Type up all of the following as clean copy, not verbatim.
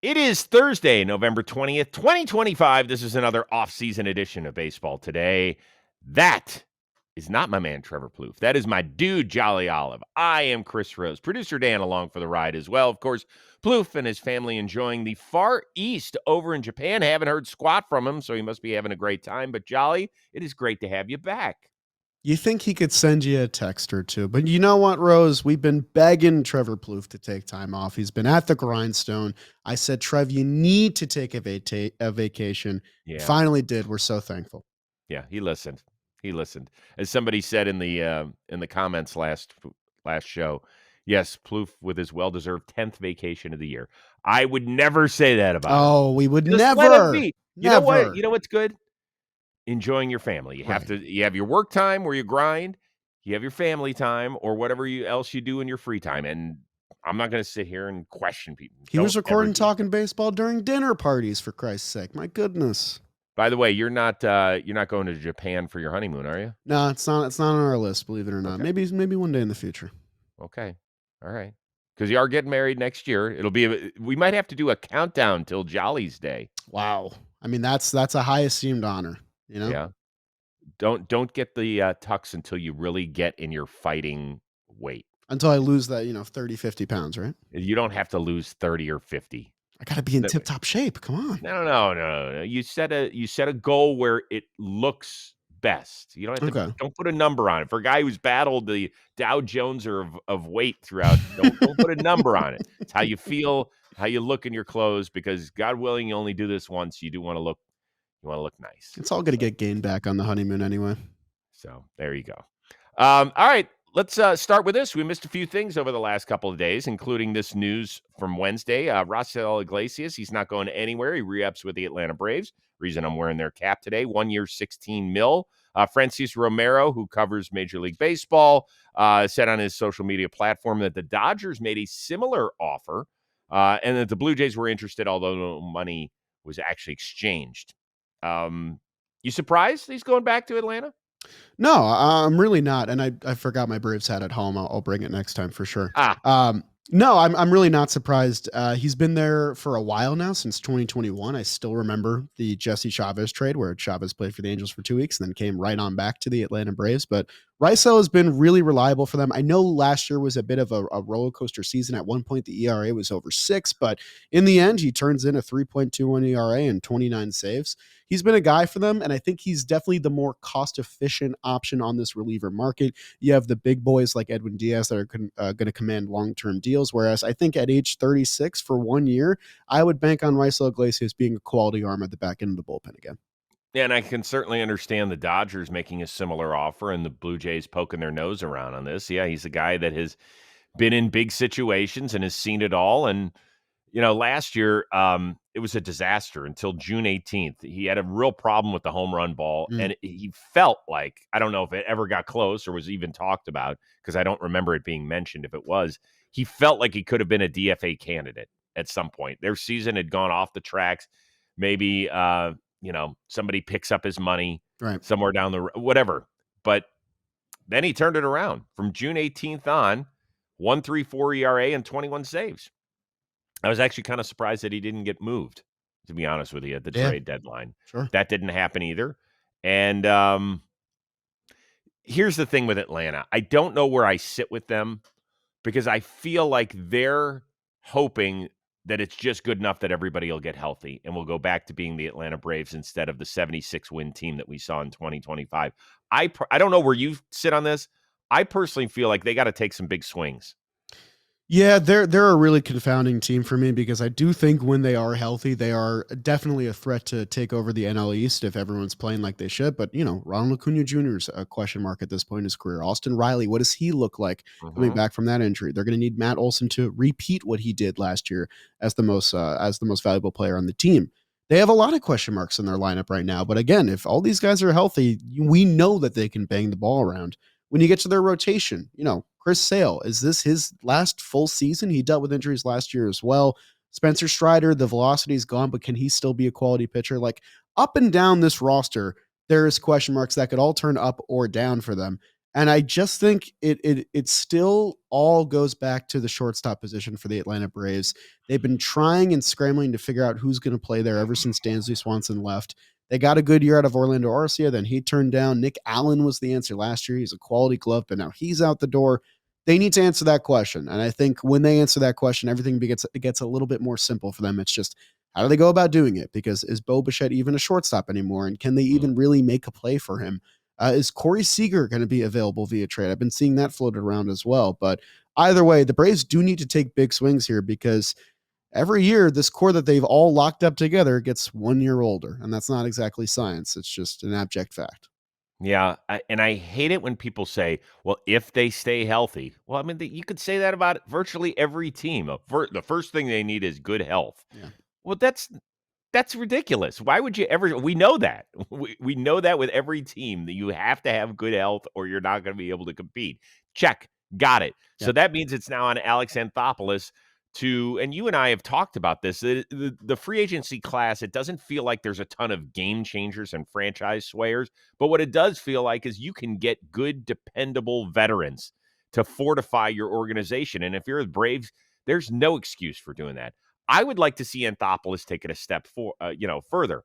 It is Thursday, November 20th, 2025. This is another off-season edition of Baseball Today. That is not my man, Trevor Plouffe. That is my dude, Jolly Olive. I am Chris Rose. Producer Dan along for the ride as well. Of course, Plouffe and his family enjoying the Far East over in Japan. Haven't heard squat from him, so he must be having a great time. But Jolly, it is great to have you back. You think he could send you a text or two, but you know what, Rose? We've been begging Trevor Plouffe to take time off. He's been at the grindstone. I said, Trev, you need to take a vacation. He Yeah, finally did. We're so thankful. yeah, he listened. He listened. As somebody said in the comments last show, yes, Plouffe with his well-deserved 10th vacation of the year. I would never say that about him. Oh, we would Just let him never, be. You know what? You never. know what's good? Enjoying your family. Right. You have your work time where you grind, you have your family time or whatever else you do in your free time, and I'm not gonna sit here and question people. He was Don't ever recording do that. talking baseball during dinner parties, for Christ's sake. My goodness. By the way, you're not going to Japan for your honeymoon, are you? No, it's not. It's not on our list, believe it or not. Okay. Maybe one day in the future. Okay. All right. Because you are getting married next year. We might have to do a countdown till Jolly's Day. Wow. I mean, that's a high esteemed honor, you know? Yeah. Don't get the tux until you really get in your fighting weight. Until I lose that, 30, 50 pounds, right? You don't have to lose 30 or 50. I gotta be in No, tip top shape. Come on. no. You set a goal where it looks best. You don't have to Okay. don't put a number on it. For a guy who's battled the Dow Joneser of weight throughout, don't put a number on it. It's how you feel, how you look in your clothes, because God willing, you only do this once. You want to look nice. It's all gonna get gained back on the honeymoon anyway. So there you go. All right, let's start with this. We missed a few things over the last couple of days, including this news from Wednesday. Raisel Iglesias, he's not going anywhere. He re-ups with the Atlanta Braves. Reason I'm wearing their cap today. 1 year, 16 mil. Francis Romero, who covers Major League Baseball, said on his social media platform that the Dodgers made a similar offer and that the Blue Jays were interested, although no money was actually exchanged. You surprised he's going back to Atlanta? No, I'm really not, and I forgot my Braves hat at home. I'll bring it next time for sure. Ah, No, I'm really not surprised. He's been there for a while now, since 2021. I still remember the Jesse Chavez trade, where Chavez played for the Angels for 2 weeks and then came right on back to the Atlanta Braves. But Raisel has been really reliable for them. I know last year was a bit of a roller coaster season. At one point, the ERA was over 6, but in the end, he turns in a 3.21 ERA and 29 saves. He's been a guy for them, and I think he's definitely the more cost efficient option on this reliever market. You have the big boys like Edwin Diaz that are going to command long term deals. Whereas I think at age 36 for 1 year, I would bank on Raisel Iglesias being a quality arm at the back end of the bullpen again. yeah, and I can certainly understand the Dodgers making a similar offer and the Blue Jays poking their nose around on this. Yeah, he's a guy that has been in big situations and has seen it all. And last year, it was a disaster until June 18th. He had a real problem with the home run ball, Mm. and he felt like, I don't know if it ever got close or was even talked about, because I don't remember it being mentioned if it was. He felt like he could have been a DFA candidate at some point. Their season had gone off the tracks. Maybe, somebody picks up his money Right. somewhere down the road, whatever. But then he turned it around from June 18th on, 1.34 ERA and 21 saves. I was actually kind of surprised that he didn't get moved, to be honest with you, at the Yeah, trade deadline. sure. That didn't happen either. And here's the thing with Atlanta. I don't know where I sit with them, because I feel like they're hoping that it's just good enough that everybody will get healthy and we'll go back to being the Atlanta Braves instead of the 76 win team that we saw in 2025. I don't know where you sit on this. I personally feel like they got to take some big swings. Yeah, they're a really confounding team for me, because I do think when they are healthy, they are definitely a threat to take over the NL East if everyone's playing like they should. But Ronald Acuna Jr. is a question mark at this point in his career. Austin Riley, what does he look like coming Mhm. back from that injury? They're going to need Matt Olson to repeat what he did last year as the most valuable player on the team. They have a lot of question marks in their lineup right now. But again, if all these guys are healthy, we know that they can bang the ball around. When you get to their rotation, Chris Sale, is this his last full season? He dealt with injuries last year as well. Spencer Strider, the velocity is gone, but can he still be a quality pitcher? Like, up and down this roster, there's question marks that could all turn up or down for them. And I just think it still all goes back to the shortstop position for the Atlanta Braves. They've been trying and scrambling to figure out who's going to play there ever since Dansby Swanson left. They got a good year out of Orlando Arcia, then he turned down. Nick Allen was the answer last year. He's a quality glove, but now he's out the door. They need to answer that question. And I think when they answer that question, everything gets a little bit more simple for them. It's just how do they go about doing it? Because is Bo Bichette even a shortstop anymore? And can they even really make a play for him? Is Corey Seager going to be available via trade? I've been seeing that floated around as well. But either way, the Braves do need to take big swings here because every year this core that they've all locked up together gets 1 year older. And that's not exactly science. It's just an abject fact. Yeah, and I hate it when people say, "Well, if they stay healthy." Well, I mean, you could say that about virtually every team. The first thing they need is good health. Yeah. Well, that's ridiculous. Why would you ever we know that. We know that with every team that you have to have good health or you're not gonna be able to compete. Check. Got it. Yeah. So that means it's now on Alex Anthopoulos to and you and I have talked about this. The free agency class, it doesn't feel like there's a ton of game changers and franchise swayers, but what it does feel like is you can get good, dependable veterans to fortify your organization. And if you're the Braves, there's no excuse for doing that. I would like to see Anthopoulos take it a step further.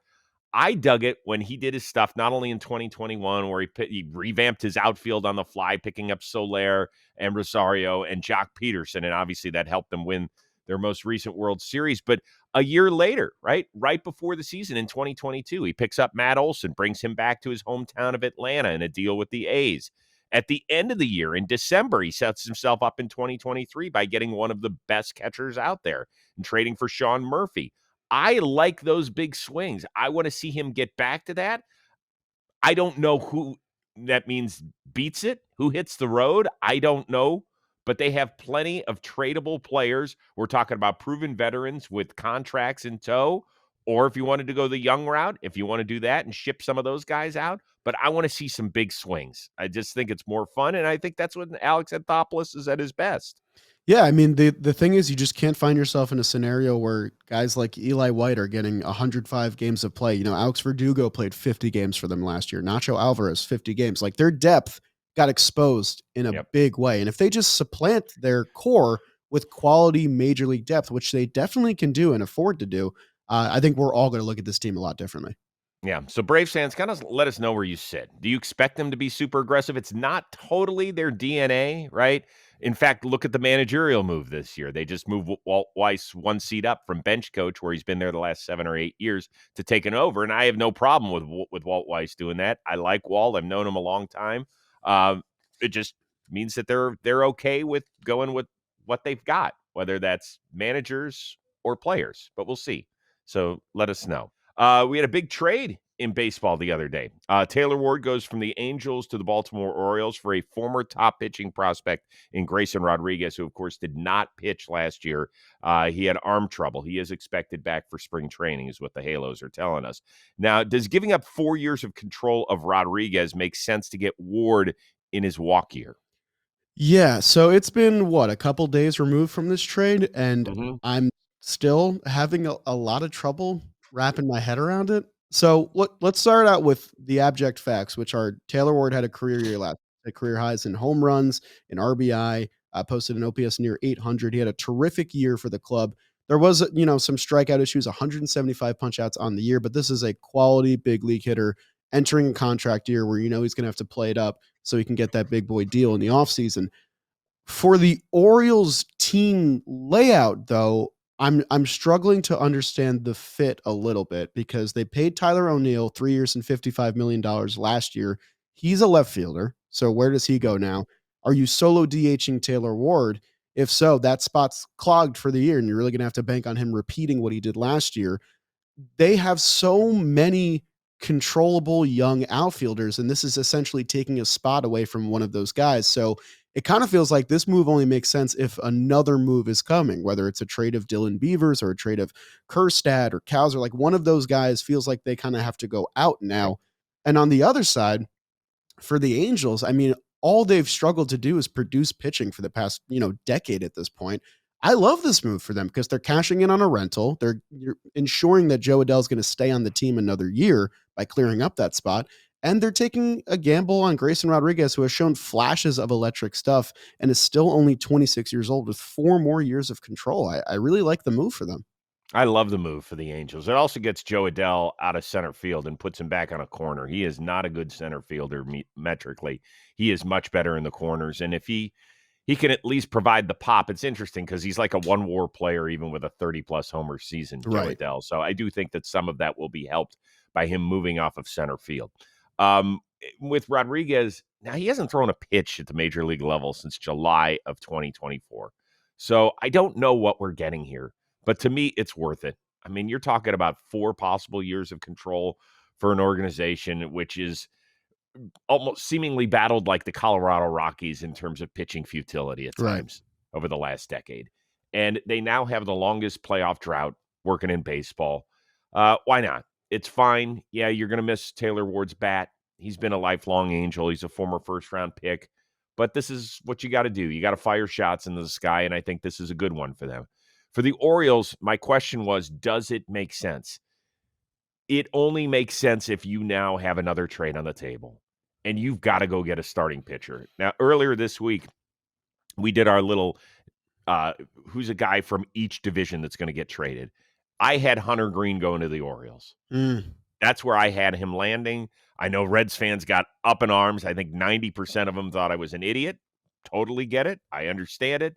I dug it when he did his stuff, not only in 2021, where he revamped his outfield on the fly, picking up Soler and Rosario and Jock Peterson. And obviously that helped them win their most recent World Series. But a year later, right before the season in 2022, he picks up Matt Olson, brings him back to his hometown of Atlanta in a deal with the A's. At the end of the year, in December, he sets himself up in 2023 by getting one of the best catchers out there and trading for Sean Murphy. I like those big swings. I want to see him get back to that. I don't know who that means beats it, who hits the road. I don't know, but they have plenty of tradable players. We're talking about proven veterans with contracts in tow. Or if you wanted to go the young route, if you want to do that and ship some of those guys out. But I want to see some big swings. I just think it's more fun. And I think that's when Alex Anthopoulos is at his best. Yeah, I mean the thing is you just can't find yourself in a scenario where guys like Eli White are getting 105 games of play. You know, Alex Verdugo played 50 games for them last year. Nacho Alvarez 50 games. Like their depth got exposed in a Yep. big way. And if they just supplant their core with quality major league depth, which they definitely can do and afford to do, I think we're all going to look at this team a lot differently. Yeah. So Braves fans, kind of let us know where you sit. Do you expect them to be super aggressive? It's not totally their DNA, right? In fact, look at the managerial move this year. They just moved Walt Weiss one seat up from bench coach, where he's been there the last 7 or 8 years, to taking over. And I have no problem with Walt Weiss doing that. I like Walt. I've known him a long time. It just means that they're okay with going with what they've got, whether that's managers or players. But we'll see. So let us know. We had a big trade in baseball the other day. Taylor Ward goes from the Angels to the Baltimore Orioles for a former top pitching prospect in Grayson Rodriguez, who, of course, did not pitch last year. He had arm trouble. He is expected back for spring training, is what the Halos are telling us. Now, does giving up 4 years of control of Rodriguez make sense to get Ward in his walk year? Yeah, so it's been what, a couple days removed from this trade, and Mm-hmm. I'm still having a lot of trouble wrapping my head around it. So let's start out with the abject facts, which are Taylor Ward had a career year last, had career highs in home runs, in RBI, posted an OPS near 800. He had a terrific year for the club. There was, some strikeout issues, 175 punch outs on the year, but this is a quality big league hitter entering a contract year where he's going to have to play it up so he can get that big boy deal in the offseason. For the Orioles team layout, though, I'm struggling to understand the fit a little bit because they paid Tyler O'Neill 3 years and $55 million last year. He's a left fielder, so where does he go now? Are you solo DHing Taylor Ward? If so, that spot's clogged for the year, and you're really going to have to bank on him repeating what he did last year. They have so many controllable young outfielders, and this is essentially taking a spot away from one of those guys. So it kind of feels like this move only makes sense if another move is coming, whether it's a trade of Dylan Beavers or a trade of Kerstad or Cowser. Like one of those guys feels like they kind of have to go out now. And on the other side, for the Angels, I mean, all they've struggled to do is produce pitching for the past, decade at this point. I love this move for them because they're cashing in on a rental. You're ensuring that Joe Adell's going to stay on the team another year by clearing up that spot. And they're taking a gamble on Grayson Rodriguez, who has shown flashes of electric stuff and is still only 26 years old with 4 more years of control. I really like the move for them. I love the move for the Angels. It also gets Joe Adell out of center field and puts him back on a corner. He is not a good center fielder metrically. He is much better in the corners. And if he can at least provide the pop, it's interesting because he's like a one-WAR player even with a 30-plus homer season, Joe Right. Adell. So I do think that some of that will be helped by him moving off of center field. With Rodriguez, now he hasn't thrown a pitch at the major league level since July of 2024. So I don't know what we're getting here. But to me, it's worth it. I mean, you're talking about 4 possible years of control for an organization which is almost seemingly battled like the Colorado Rockies in terms of pitching futility at Right. times over the last decade. And they now have the longest playoff drought working in baseball. Why not? It's fine. Yeah, you're going to miss Taylor Ward's bat. He's been a lifelong Angel. He's a former first-round pick. But this is what you got to do. You got to fire shots into the sky, and I think this is a good one for them. For the Orioles, my question was, does it make sense? It only makes sense if you now have another trade on the table, and you've got to go get a starting pitcher. Now, earlier this week, we did our little who's a guy from each division that's going to get traded. I had Hunter Green going to the Orioles. That's where I had him landing. I know Reds fans got up in arms. I think 90% of them thought I was an idiot. Totally get it. I understand it.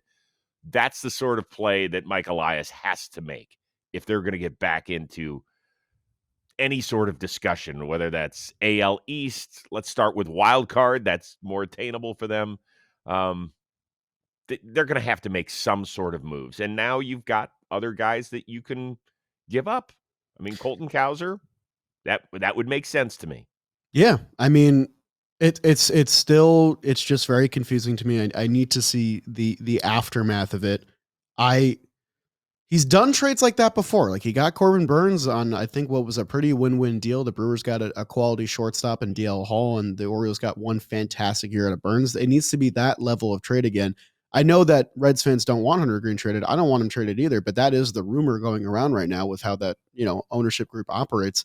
That's the sort of play that Mike Elias has to make if they're going to get back into any sort of discussion, whether that's AL East. Let's start with wild card. That's more attainable for them. They're going to have to make some sort of moves. And now you've got other guys that you can give up. I mean, Colton Cowser, that would make sense to me. Yeah, I mean, it's still it's just very confusing to me. I need to see the aftermath of it. I He's done trades like that before. Like he got Corbin Burns on, I think, what was a pretty win-win deal. The Brewers got a quality shortstop in DL Hall, and the Orioles got one fantastic year out of Burns. It needs to be that level of trade again. I know that Reds fans don't want Hunter Green traded. I don't want him traded either, but that is the rumor going around right now with how that, ownership group operates.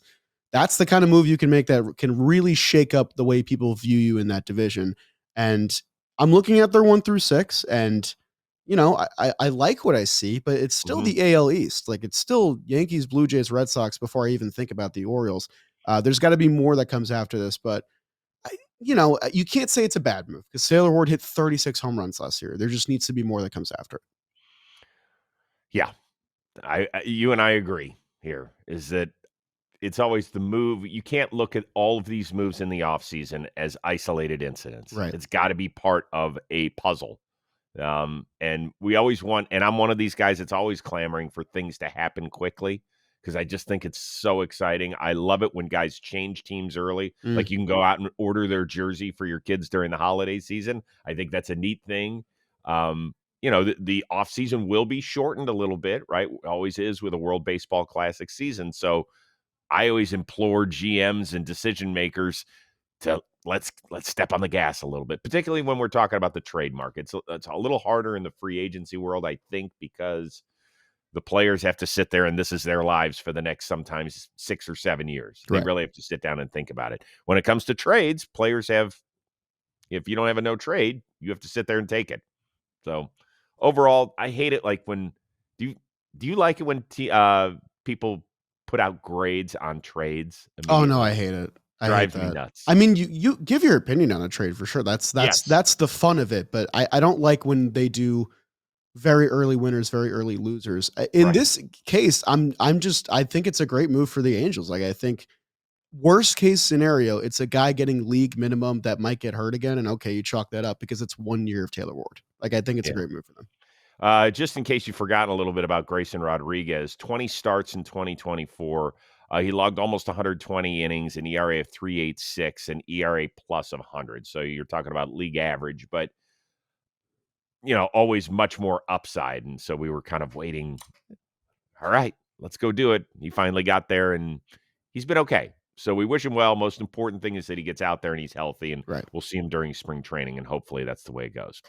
That's the kind of move you can make that can really shake up the way people view you in that division. And I'm looking at their 1 through 6, and I like what I see, but it's still the AL East. Like it's still Yankees, Blue Jays, Red Sox before I even think about the Orioles. There's got to be more that comes after this, but you can't say it's a bad move because Taylor Ward hit 36 home runs last year. There just needs to be more that comes after it. Yeah, you and I agree here is that it's always the move. You can't look at all of these moves in the offseason as isolated incidents. Right. It's got to be part of a puzzle. And we always want, and I'm one of these guys that's always clamoring for things to happen quickly because I just think it's so exciting. I love it when guys change teams early. Like you can go out and order their jersey for your kids during the holiday season. I think that's a neat thing. The offseason will be shortened a little bit, right? Always is with a World Baseball Classic season. So I always implore GMs and decision makers to let's step on the gas a little bit, particularly when we're talking about the trade market. So it's a little harder in the free agency world, I think, because the players have to sit there and this is their lives for the next sometimes 6 or 7 years. They really have to sit down and think about it. When it comes to trades, players if you don't have a no trade, you have to sit there and take it. So overall, I hate it. Like when do you like it when people put out grades on trades? Oh no, I hate it. Drives me nuts. I mean, you give your opinion on a trade for sure. That's the fun of it. But I don't like when they do very early winners, very early losers. In this case, I think it's a great move for the Angels. Like I think worst case scenario, it's a guy getting league minimum that might get hurt again, and okay, you chalk that up because it's 1 year of Taylor Ward. Like I think it's a great move for them. Just in case you've forgotten a little bit about Grayson Rodriguez, 20 starts in 2024. He logged almost 120 innings, an ERA of 3.86, and ERA plus of 100. So you're talking about league average, but always much more upside. And so we were kind of waiting. All right, let's go do it. He finally got there, and he's been okay. So we wish him well. Most important thing is that he gets out there and he's healthy, and we'll see him during spring training, and hopefully that's the way it goes.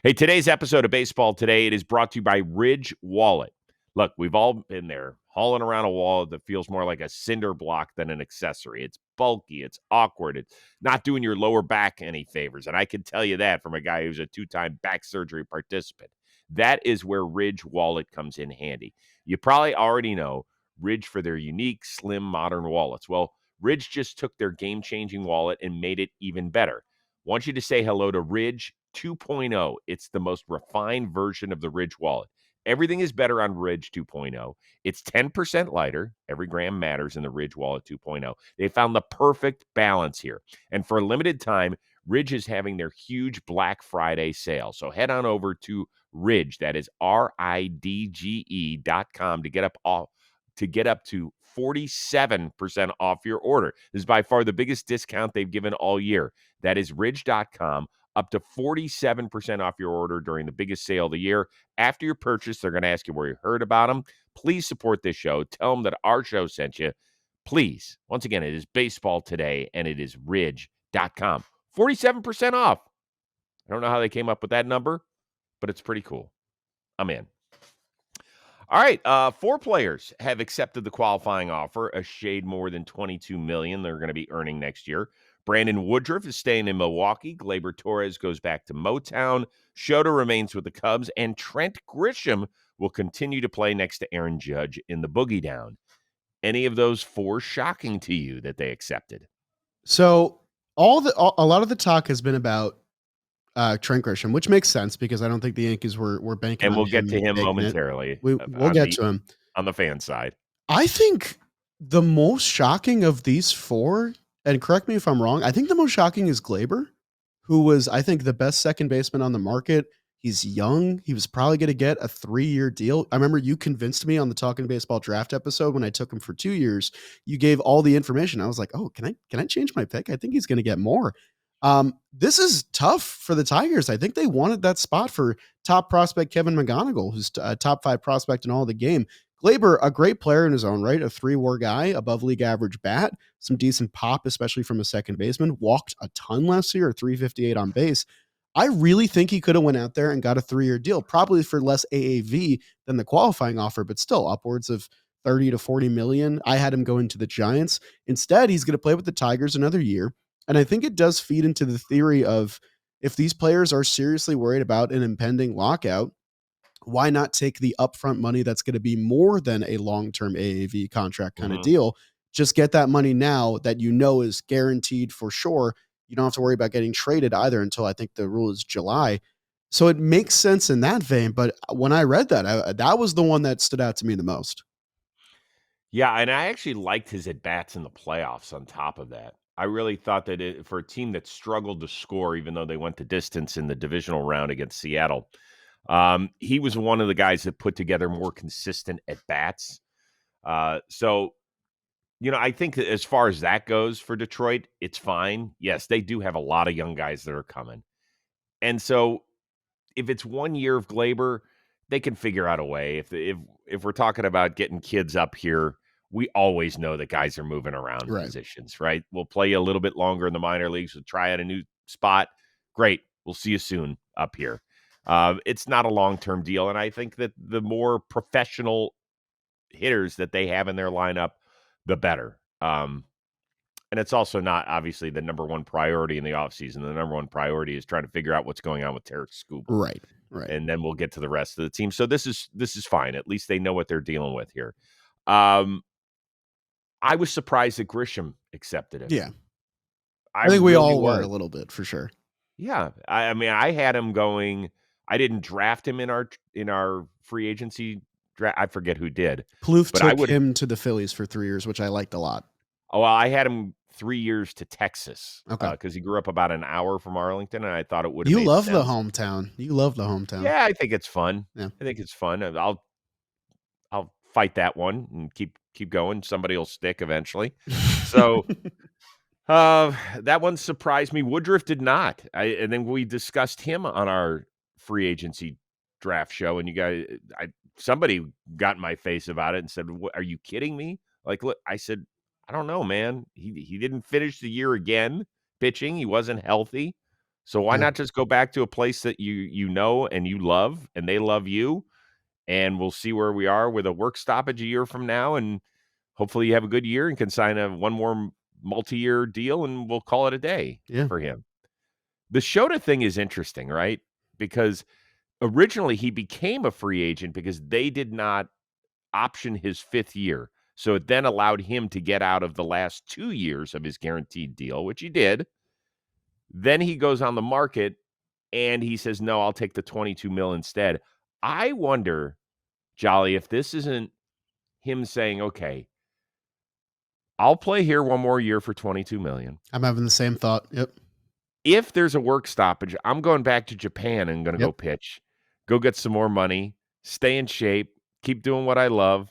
Hey, today's episode of Baseball Today, it is brought to you by Ridge Wallet. Look, we've all been there, hauling around a wallet that feels more like a cinder block than an accessory. It's bulky. It's awkward. It's not doing your lower back any favors. And I can tell you that from a guy who's a 2-time back surgery participant. That is where Ridge Wallet comes in handy. You probably already know Ridge for their unique, slim, modern wallets. Well, Ridge just took their game-changing wallet and made it even better. Want you to say hello to Ridge 2.0. It's the most refined version of the Ridge wallet. Everything is better on Ridge 2.0. It's 10% lighter. Every gram matters in the Ridge Wallet 2.0. They found the perfect balance here. And for a limited time, Ridge is having their huge Black Friday sale. So head on over to Ridge, that is RIDGE.com to get up to 47% off your order. This is by far the biggest discount they've given all year. That is ridge.com, up to 47% off your order during the biggest sale of the year. After your purchase, they're going to ask you where you heard about them. Please support this show. Tell them that our show sent you. Please. Once again, it is baseball today, and it is ridge.com. 47% off. I don't know how they came up with that number, but it's pretty cool. I'm in. All right, 4 players have accepted the qualifying offer, a shade more than $22 million they're going to be earning next year. Brandon Woodruff is staying in Milwaukee. Gleyber Torres goes back to Motown. Shota remains with the Cubs, and Trent Grisham will continue to play next to Aaron Judge in the Boogie Down. Any of those 4 shocking to you that they accepted? So a lot of the talk has been about Trent Grisham, which makes sense because I don't think the Yankees were banking And on we'll get to him him taking it. momentarily We'll get to him. on the fan side. I think the most shocking of these 4, and correct me if I'm wrong, I think the most shocking is Gleyber, who was, I think, the best second baseman on the market. He's young. He was probably going to get a 3-year deal. I remember you convinced me on the Talking Baseball draft episode when I took him for 2 years. You gave all the information. I was like, oh, can I change my pick? I think he's going to get more. This is tough for the Tigers. I think they wanted that spot for top prospect Kevin McGonigal, who's a top 5 prospect in all the game. Gleyber, a great player in his own right, a 3-WAR guy, above league average bat, some decent pop, especially from a second baseman, walked a ton last year, 358 on base. I really think he could have went out there and got a 3-year deal, probably for less AAV than the qualifying offer, but still upwards of 30 to 40 million. I had him going to the Giants. Instead, he's going to play with the Tigers another year. And I think it does feed into the theory of if these players are seriously worried about an impending lockout, why not take the upfront money that's going to be more than a long-term AAV contract kind of deal? Just get that money now that you know is guaranteed for sure. You don't have to worry about getting traded either until I think the rule is July. So it makes sense in that vein. But when I read that, that was the one that stood out to me the most. Yeah, and I actually liked his at-bats in the playoffs on top of that. I really thought that for a team that struggled to score, even though they went the distance in the divisional round against Seattle, he was one of the guys that put together more consistent at-bats. So, I think that as far as that goes for Detroit, it's fine. Yes, they do have a lot of young guys that are coming. And so if it's 1 year of Gleyber, they can figure out a way. If we're talking about getting kids up here, we always know that guys are moving around Right. positions, right? We'll play you a little bit longer in the minor leagues. We'll try out a new spot. Great. We'll see you soon up here. It's not a long-term deal, and I think that the more professional hitters that they have in their lineup, the better. And it's also not obviously the number one priority in the offseason. The number one priority is trying to figure out what's going on with Tarek Skubal. Right. And then we'll get to the rest of the team. So this is fine. At least they know what they're dealing with here. I was surprised that Grisham accepted it. Yeah. I think we really all were was. a little bit for sure. Yeah. I mean, I had him going. I didn't draft him in our free agency draft. I forget who did. Plouffe But I took would him to the Phillies for 3 years, which I liked a lot. Oh, well, I had him 3 years to Texas Okay. because he grew up about an hour from Arlington, and I thought it would have You made love sense. the hometown. You love the hometown. Yeah, I think it's fun. Yeah. I think it's fun. I'll fight that one and keep going. Somebody will stick eventually. So that one surprised me. Woodruff did not. And then we discussed him on our free agency draft show, and you guys, somebody got in my face about it and said, "Are you kidding me?" Like, look, I said, I don't know, man. He didn't finish the year again pitching. He wasn't healthy. So why Yeah. not just go back to a place that you know and you love and they love you? And we'll see where we are with a work stoppage a year from now. And hopefully you have a good year and can sign one more multi-year deal, and we'll call it a day Yeah. for him. The Shota thing is interesting, right? Because originally he became a free agent because they did not option his 5th year. So it then allowed him to get out of the last 2 years of his guaranteed deal, which he did. Then he goes on the market and he says, "No, I'll take the 22 mil instead." I wonder, Jolly, if this isn't him saying, "Okay, I'll play here one more year for 22 million. I'm having the same thought. Yep. If there's a work stoppage, I'm going back to Japan and gonna go Yep. pitch, go get some more money, stay in shape, keep doing what I love,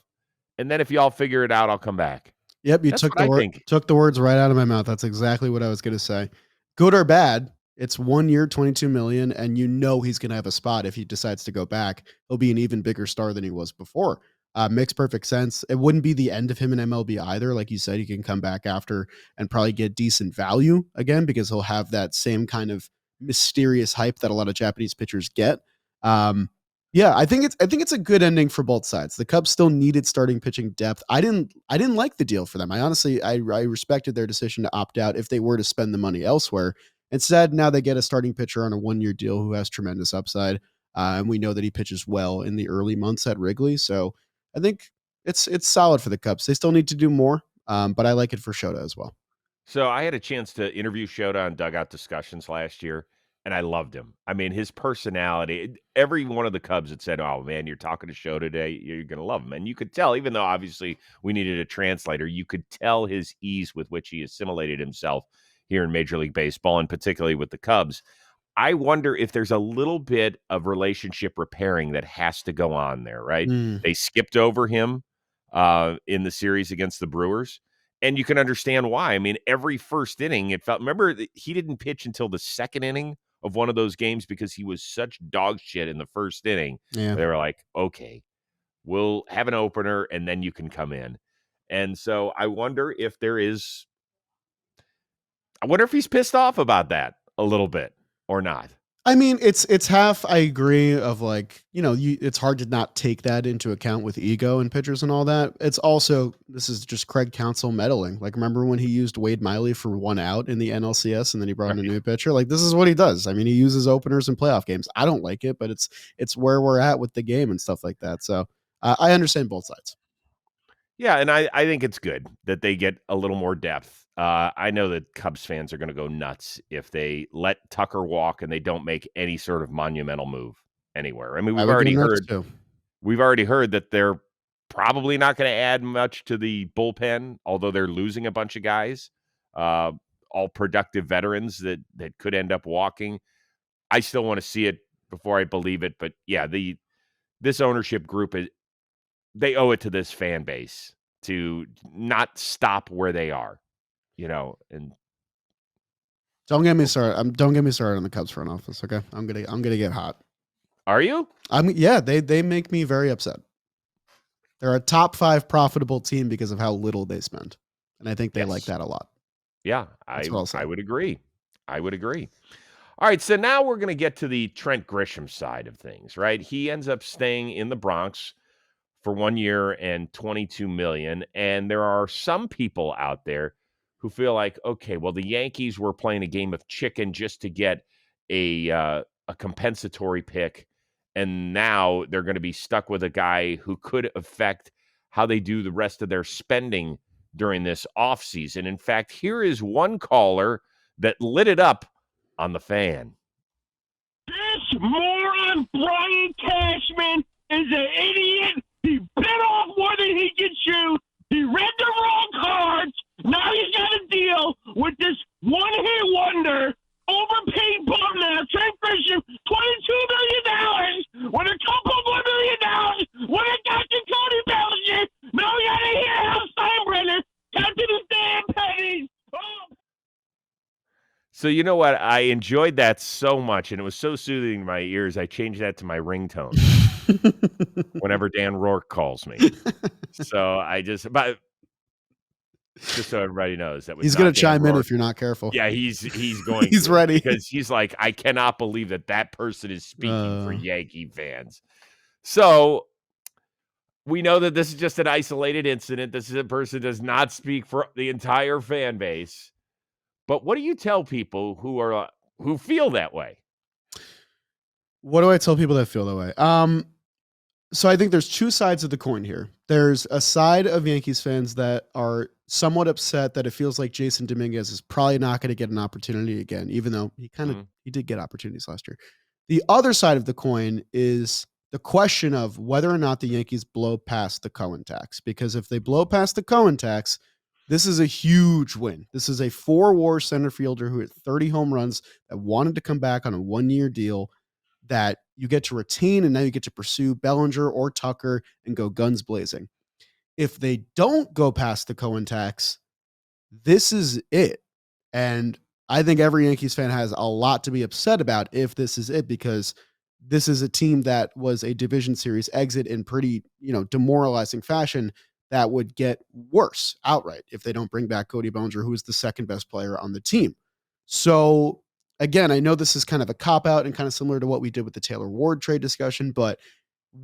and then if y'all figure it out, I'll come back." Yep, you That's what I think. took the words right out of my mouth. That's exactly what I was gonna say. Good or bad, it's 1 year, 22 million, and you know he's gonna have a spot if he decides to go back. He'll be an even bigger star than he was before. Makes perfect sense. It wouldn't be the end of him in MLB either. Like you said, he can come back after and probably get decent value again because he'll have that same kind of mysterious hype that a lot of Japanese pitchers get. Um, yeah, I think it's a good ending for both sides. The Cubs still needed starting pitching depth. I didn't like the deal for them. I honestly I respected their decision to opt out if they were to spend the money elsewhere. Instead, now they get a starting pitcher on a 1 year deal who has tremendous upside, and we know that he pitches well in the early months at Wrigley. So I think it's solid for the Cubs. They still need to do more, but I like it for Shota as well. So I had a chance to interview Shota on Dugout Discussions last year, and I loved him. I mean, his personality, every one of the Cubs had said, "Oh, man, you're talking to Shota today. You're going to love him." And you could tell, even though obviously we needed a translator, you could tell his ease with which he assimilated himself here in Major League Baseball, and particularly with the Cubs. I wonder if there's a little bit of relationship repairing that has to go on there, right? Mm, They skipped over him in the series against the Brewers, and you can understand why. I mean, every first inning, it felt. Remember, he didn't pitch until the second inning of one of those games because he was such dog shit in the first inning. yeah. They were like, "Okay, we'll have an opener, and then you can come in." And so I wonder if there is. I wonder if he's pissed off about that a little bit or not. I mean, it's half. I agree. Of like, it's hard to not take that into account with ego and pitchers and all that. It's also this is just Craig Counsell meddling. Like, remember when he used Wade Miley for 1 out in the NLCS, and then he brought in a Right. new pitcher? Like, this is what he does. I mean, he uses openers in playoff games. I don't like it, but it's where we're at with the game and stuff like that. So I understand both sides. Yeah, and I think it's good that they get a little more depth. I know that Cubs fans are going to go nuts if they let Tucker walk and they don't make any sort of monumental move anywhere. I mean, I would go nuts too. we've already heard that they're probably not going to add much to the bullpen, although they're losing a bunch of guys, uh, all productive veterans that could end up walking. I still want to see it before I believe it, but yeah, this ownership group is they owe it to this fan base to not stop where they are, and Don't get me started. Don't get me started on the Cubs front office. Okay, I'm gonna get hot. are you? Yeah, they make me very upset. They're a top 5 profitable team because of how little they spend, and I think they like Yes. that a lot. Yeah, That's what I'll say. I would agree. I would agree. All right, so now we're gonna get to the Trent Grisham side of things, right? He ends up staying in the Bronx for 1 year and 22 million, and there are some people out there who feel like, okay, well, the Yankees were playing a game of chicken just to get a compensatory pick, and now they're going to be stuck with a guy who could affect how they do the rest of their spending during this offseason. In fact, here is one caller that lit it up on the Fan. This moron Brian Cashman is an idiot. He bit off more than he could chew. He read the wrong cards. Now he's got to deal with this one-hit wonder, overpaid bum now, Trent Grisham, $22 million, with a couple more $1 million, with a Dr. Cody Bellinger. Now we got to hear Hal Steinbrenner counting his damn pennies. Oh. So you know what? I enjoyed that so much, and it was so soothing to my ears. I changed that to my ringtone whenever Dan Rourke calls me. So but just so everybody knows, that was He's gonna not Dan chime in Rourke. if you're not careful. Yeah, he's going He's to, ready. because he's like, I cannot believe that person is speaking for Uh, Yankee fans. So We know that this is just an isolated incident. This is a person does not speak for the entire fan base. But what do you tell people who feel that way? What do I tell people that feel that way? So I think there's two sides of the coin here. There's a side of Yankees fans that are somewhat upset that it feels like Jason Dominguez is probably not going to get an opportunity again, even though Mhm. he did get opportunities last year. The other side of the coin is the question of whether or not the Yankees blow past the Cohen tax. Because if they blow past the Cohen tax, this is a huge win. This is a 4-WAR center fielder who hit 30 home runs that wanted to come back on a 1-year deal that you get to retain, and now you get to pursue Bellinger or Tucker and go guns blazing. If they don't go past the Cohen tax, this is it. And I think every Yankees fan has a lot to be upset about if this is it, because this is a team that was a division series exit in pretty, demoralizing fashion that would get worse outright if they don't bring back Cody Bellinger, who is the second best player on the team. So again, I know this is kind of a cop out and kind of similar to what we did with the Taylor Ward trade discussion, but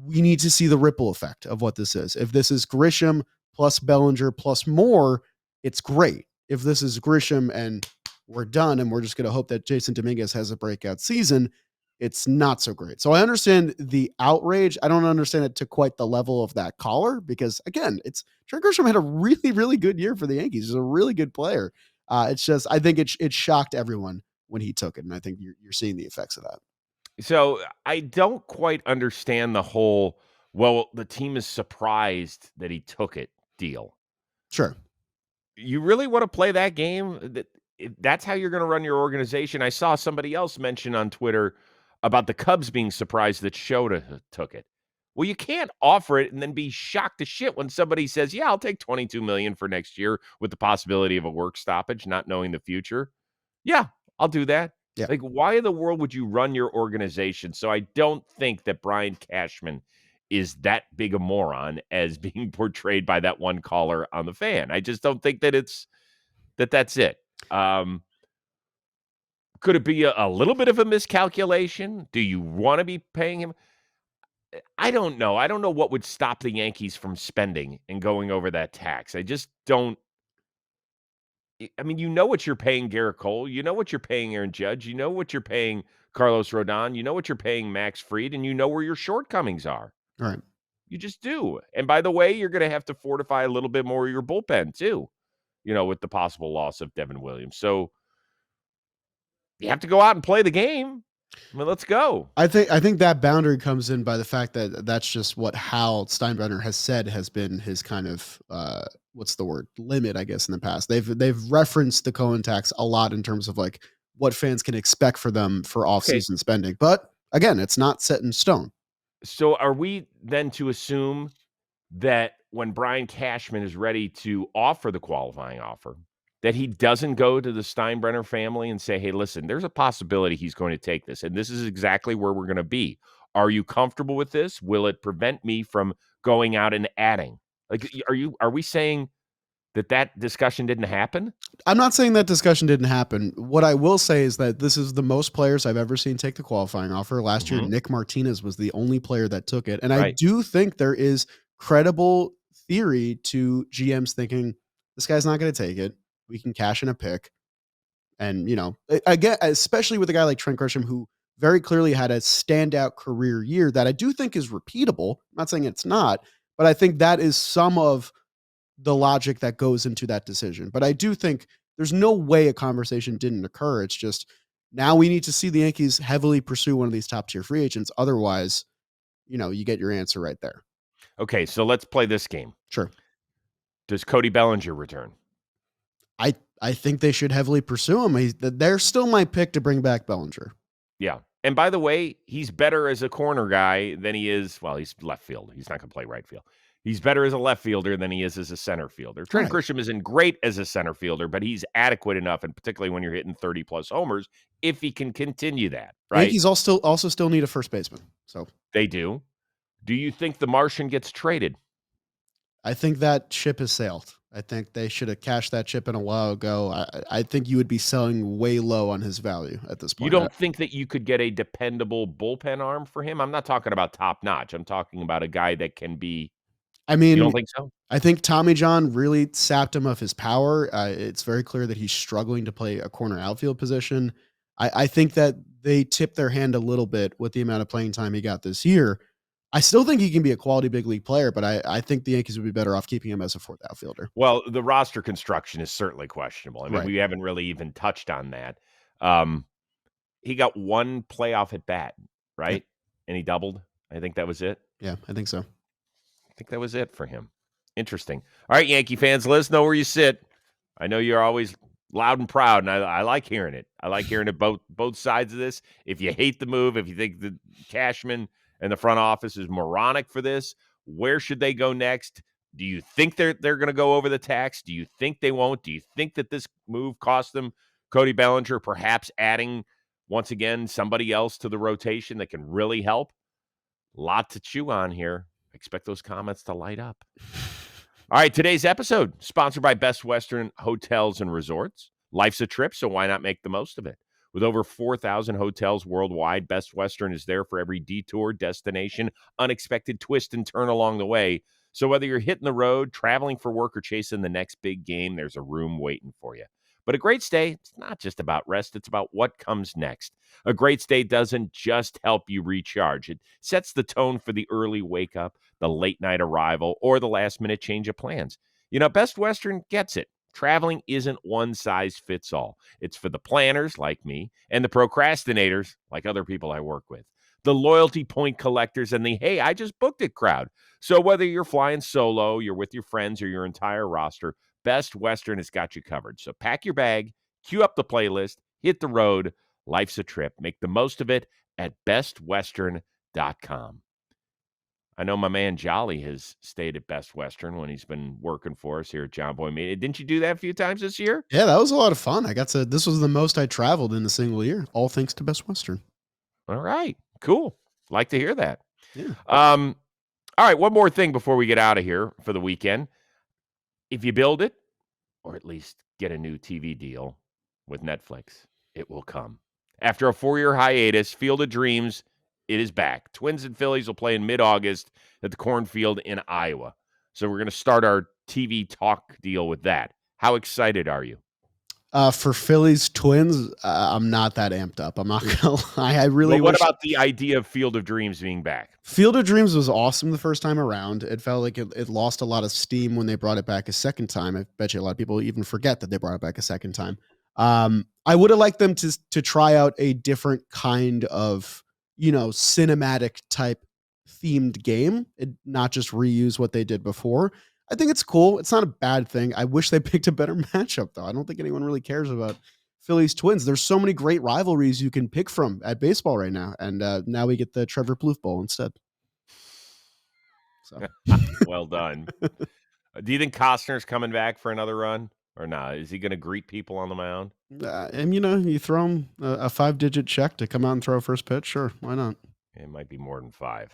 we need to see the ripple effect of what this is. If this is Grisham plus Bellinger plus more, it's great. If this is Grisham and we're done and we're just going to hope that Jason Dominguez has a breakout season, it's not so great. So I understand the outrage. I don't understand it to quite the level of that caller because, again, it's Trent Grisham had a really, really good year for the Yankees. He's a really good player. It's just, I think it shocked everyone when he took it. And I think you're seeing the effects of that. So I don't quite understand the whole, well, the team is surprised that he took it deal. Sure. You really want to play that game? That's how you're going to run your organization. I saw somebody else mention on Twitter about the Cubs being surprised that Shota took it. Well, you can't offer it and then be shocked to shit when somebody says, "Yeah, I'll take $22 million for next year with the possibility of a work stoppage, not knowing the future." Yeah, I'll do that. Yeah. Like, why in the world would you run your organization? So I don't think that Brian Cashman is that big a moron as being portrayed by that one caller on the Fan. I just don't think that that's it. Could it be a little bit of a miscalculation? Do you want to be paying him? I don't know. I don't know what would stop the Yankees from spending and going over that tax. I just don't. I mean, you know what you're paying Garrett Cole. You know what you're paying Aaron Judge. You know what you're paying Carlos Rodon. You know what you're paying Max Fried, and you know where your shortcomings are. All right. You just do. And by the way, you're going to have to fortify a little bit more of your bullpen too, with the possible loss of Devin Williams. So you have to go out and play the game. I mean, let's go. I think that boundary comes in by the fact that that's just what Hal Steinbrenner has said has been his kind of what's the word, limit, I guess, in the past. They've referenced the Cohen tax a lot in terms of like what fans can expect for them for offseason spending. But again, it's not set in stone. So are we then to assume that when Brian Cashman is ready to offer the qualifying offer, that he doesn't go to the Steinbrenner family and say, "Hey, listen, there's a possibility he's going to take this, and this is exactly where we're going to be. Are you comfortable with this? Will it prevent me from going out and adding?" Like, are we saying that discussion didn't happen? I'm not saying that discussion didn't happen. What I will say is that this is the most players I've ever seen take the qualifying offer. Last year, Nick Martinez was the only player that took it. And I do think there is credible theory to GMs thinking this guy's not going to take it. We can cash in a pick. And, again, especially with a guy like Trent Grisham, who very clearly had a standout career year that I do think is repeatable. I'm not saying it's not, but I think that is some of the logic that goes into that decision. But I do think there's no way a conversation didn't occur. It's just now we need to see the Yankees heavily pursue one of these top tier free agents. Otherwise, you get your answer right there. Okay, so let's play this game. Sure. Does Cody Bellinger return? I think they should heavily pursue him. They're still my pick to bring back Bellinger. Yeah. And by the way, he's better as a corner guy than he is. Well, he's left field. He's not going to play right field. He's better as a left fielder than he is as a center fielder. Trent Grisham isn't great as a center fielder, but he's adequate enough, and particularly when you're hitting 30-plus homers, if he can continue that, right? Yankees also still need a first baseman. So they do. Do you think the Martian gets traded? I think that ship has sailed. I think they should have cashed that chip in a while ago. I think you would be selling way low on his value at this point. You don't think that you could get a dependable bullpen arm for him? I'm not talking about top notch. I'm talking about a guy that can be I You mean, don't think so? I think Tommy John really sapped him of his power. It's very clear that he's struggling to play a corner outfield position. I think that they tipped their hand a little bit with the amount of playing time he got this year. I still think he can be a quality big league player, but I think the Yankees would be better off keeping him as a fourth outfielder. Well, the roster construction is certainly questionable. I mean, Right. we haven't really even touched on that. Um, he got one playoff at bat, Yep. right? And he doubled. I think that was it. Yeah, I think so. I think that was it for him. Interesting. All right, Yankee fans, let us know where you sit. I know you're always loud and proud, and I like hearing it. I like hearing it both sides of this. If you hate the move, if you think the Cashman and the front office is moronic for this, where should they go next? Do you think they're going to go over the tax? Do you think they won't? Do you think that this move cost them Cody Bellinger, perhaps adding once again somebody else to the rotation that can really help? Lot to chew on here. Expect those comments to light up. All right, today's episode sponsored by Best Western Hotels and Resorts. Life's a trip, so why not make the most of it? With over 4,000 hotels worldwide, Best Western is there for every detour, destination, unexpected twist and turn along the way. So whether you're hitting the road, traveling for work, or chasing the next big game, there's a room waiting for you. But a great stay, it's not just about rest, it's about what comes next. A great stay doesn't just help you recharge. It sets the tone for the early wake up, the late night arrival, or the last minute change of plans. You know, Best Western gets it. Traveling isn't one size fits all. It's for the planners like me and the procrastinators like other people I work with, the loyalty point collectors and the hey, I just booked it crowd. So whether you're flying solo, you're with your friends, or your entire roster, Best Western has got you covered. So pack your bag, cue up the playlist, hit the road. Life's a trip. Make the most of it at bestwestern.com. I know my man Jolly has stayed at Best Western when he's been working for us here at John Boy Media. Didn't you do that a few times this year? Yeah, that was a lot of fun. This was the most I traveled in a single year, all thanks to Best Western. All right, cool. Like to hear that. Yeah. All right, one more thing before we get out of here for the weekend. If you build it, or at least get a new TV deal with Netflix, it will come. After a 4-year hiatus, Field of Dreams, it is back. Twins and Phillies will play in mid-August at the Cornfield in Iowa. So we're going to start our TV talk deal with that. How excited are you? For Phillies Twins, I'm not that amped up. I'm not gonna lie. I really What wish about the idea of Field of Dreams being back? Field of Dreams was awesome the first time around. It felt like it lost a lot of steam when they brought it back a second time. I bet you a lot of people even forget that they brought it back a second time. I would have liked them to try out a different kind of, cinematic type themed game, not just reuse what they did before. I think it's cool. It's not a bad thing. I wish they picked a better matchup, though. I don't think anyone really cares about Phillies Twins. There's so many great rivalries you can pick from at baseball right now, and now we get the Trevor Plouffe Bowl instead. So, well done. Do you think Costner's coming back for another run or not? Is he going to greet people on the mound? and you throw him a 5-digit check to come out and throw a first pitch. Sure, why not? It might be more than 5.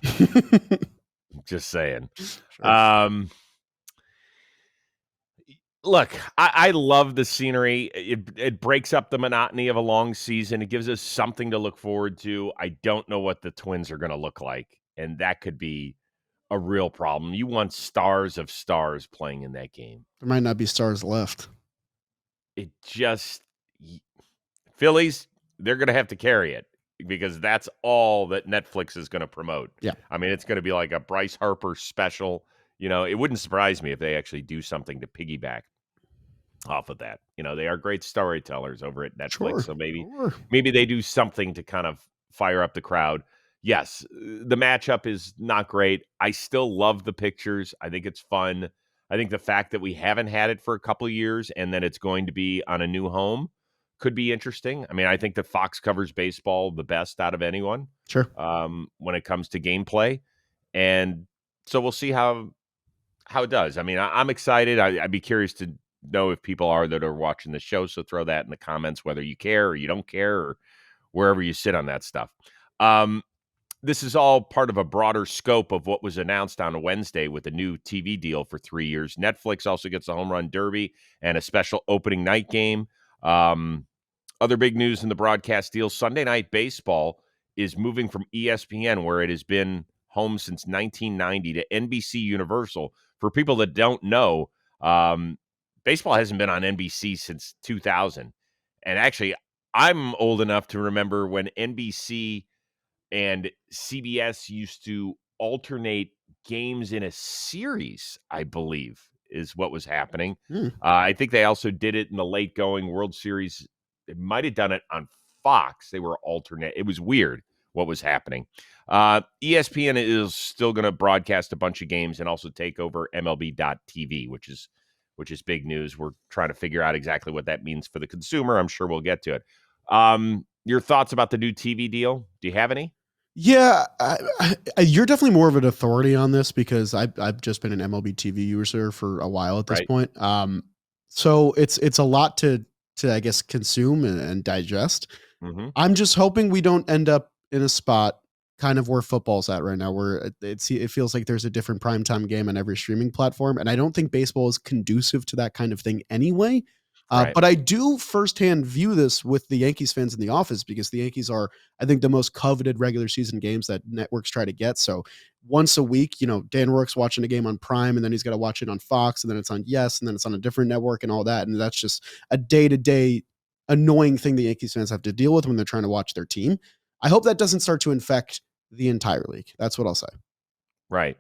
Just saying. Sure. Look, I love the scenery. It breaks up the monotony of a long season. It gives us something to look forward to. I don't know what the Twins are going to look like, and that could be a real problem. You want stars of stars playing in that game. There might not be stars left. It just Phillies, they're going to have to carry it because that's all that Netflix is going to promote. Yeah. I mean, it's going to be like a Bryce Harper special. It wouldn't surprise me if they actually do something to piggyback off of that. They are great storytellers over at Netflix. Sure, So maybe they do something to kind of fire up the crowd. Yes, the matchup is not great. I still love the pictures. I think it's fun. I think the fact that we haven't had it for a couple of years and then it's going to be on a new home could be interesting. I mean, I think that Fox covers baseball the best out of anyone. Sure. When it comes to gameplay. And so we'll see how it does. I mean, I'm excited. I'd be curious to know if people are that are watching the show. So throw that in the comments, whether you care or you don't care or wherever you sit on that stuff. This is all part of a broader scope of what was announced on Wednesday with a new TV deal for 3 years. Netflix also gets a home run derby and a special opening night game. Other big news in the broadcast deal, Sunday Night Baseball is moving from ESPN, where it has been home since 1990 to NBC Universal. For people that don't know, baseball hasn't been on NBC since 2000. And actually, I'm old enough to remember when NBC and CBS used to alternate games in a series, I believe, is what was happening. Hmm. I think they also did it in the late going World Series. They might have done it on Fox. They were alternate. It was weird what was happening. ESPN is still going to broadcast a bunch of games and also take over MLB.TV, which is big news. We're trying to figure out exactly what that means for the consumer. I'm sure we'll get to it. Your thoughts about the new TV deal? Do you have any? Yeah, you're definitely more of an authority on this because I've just been an MLB TV user for a while at this Right. point. So it's a lot to I guess consume and digest. Mm-hmm. I'm just hoping we don't end up in a spot kind of where football's at right now, where it feels like there's a different primetime game on every streaming platform, and I don't think baseball is conducive to that kind of thing anyway. Right. But I do firsthand view this with the Yankees fans in the office because the Yankees are, I think, the most coveted regular season games that networks try to get. So once a week, Dan Rourke's watching a game on Prime, and then he's got to watch it on Fox, and then it's on Yes, and then it's on a different network and all that. And that's just a day-to-day annoying thing the Yankees fans have to deal with when they're trying to watch their team. I hope that doesn't start to infect the entire league. That's what I'll say. Right.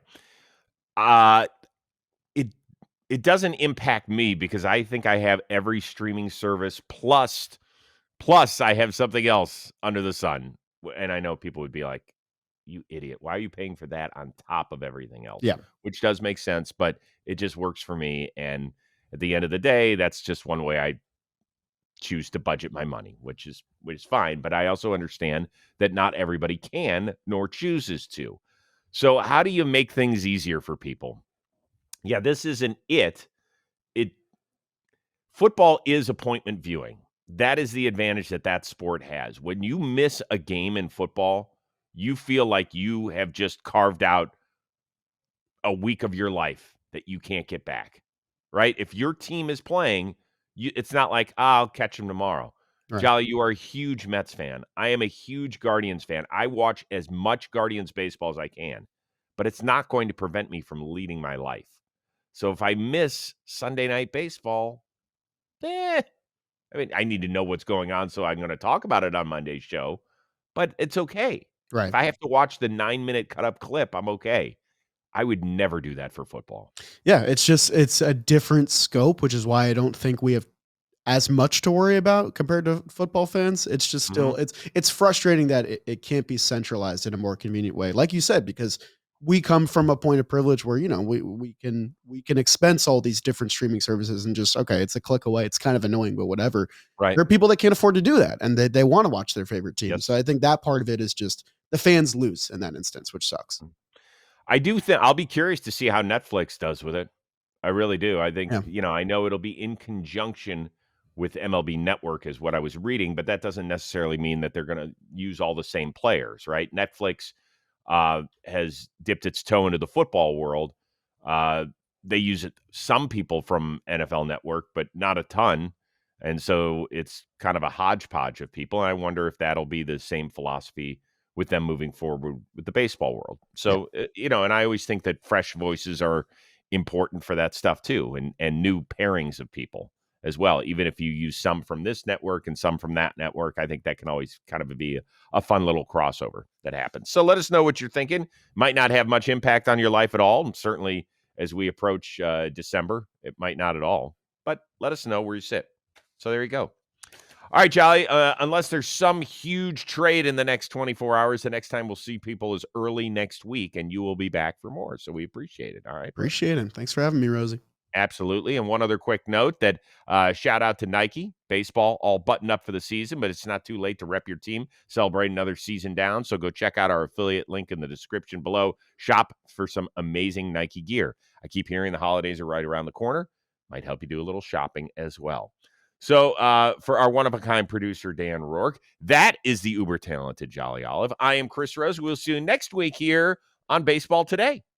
It doesn't impact me because I think I have every streaming service plus I have something else under the sun. And I know people would be like, "You idiot. Why are you paying for that on top of everything else?" Yeah. Which does make sense, but it just works for me, and at the end of the day, that's just one way I choose to budget my money, which is fine, but I also understand that not everybody can nor chooses to. So, how do you make things easier for people? Yeah, this isn't it. It Football is appointment viewing. That is the advantage that sport has. When you miss a game in football, you feel like you have just carved out a week of your life that you can't get back, right? If your team is playing, it's not like, I'll catch them tomorrow. Right. Jolly, you are a huge Mets fan. I am a huge Guardians fan. I watch as much Guardians baseball as I can, but it's not going to prevent me from leading my life. So if I miss Sunday night baseball, I mean, I need to know what's going on, so I'm going to talk about it on Monday's show, but it's okay. Right. If I have to watch the 9-minute cut up clip, I'm okay. I would never do that for football. Yeah, it's a different scope, which is why I don't think we have as much to worry about compared to football fans. It's just still it's frustrating that it can't be centralized in a more convenient way. Like you said, because we come from a point of privilege where, we can expense all these different streaming services and just, okay, it's a click away. It's kind of annoying, but whatever. Right. There are people that can't afford to do that and they want to watch their favorite team. Yes. So I think that part of it is just the fans lose in that instance, which sucks. I do think I'll be curious to see how Netflix does with it. I really do. I think, Yeah. I know it'll be in conjunction with MLB Network is what I was reading, but that doesn't necessarily mean that they're going to use all the same players, right? Netflix has dipped its toe into the football world. They use it, some people from NFL Network, but not a ton. And so it's kind of a hodgepodge of people. And I wonder if that'll be the same philosophy with them moving forward with the baseball world. So, and I always think that fresh voices are important for that stuff too, and new pairings of people as well. Even if you use some from this network and some from that network, I think that can always kind of be a fun little crossover that happens. So let us know what you're thinking. Might not have much impact on your life at all. And certainly as we approach December, it might not at all. But let us know where you sit. So there you go. All right, Jolly, unless there's some huge trade in the next 24 hours, the next time we'll see people is early next week, and you will be back for more. So we appreciate it. All right. Appreciate it. Thanks for having me, Rosie. Absolutely. And one other quick note that shout out to Nike. Baseball all buttoned up for the season, but it's not too late to rep your team, celebrate another season down. So go check out our affiliate link in the description below. Shop for some amazing Nike gear. I keep hearing the holidays are right around the corner. Might help you do a little shopping as well. So for our one-of-a-kind producer, Dan Rourke, that is the uber-talented Jolly Olive. I am Chris Rose. We'll see you next week here on Baseball Today.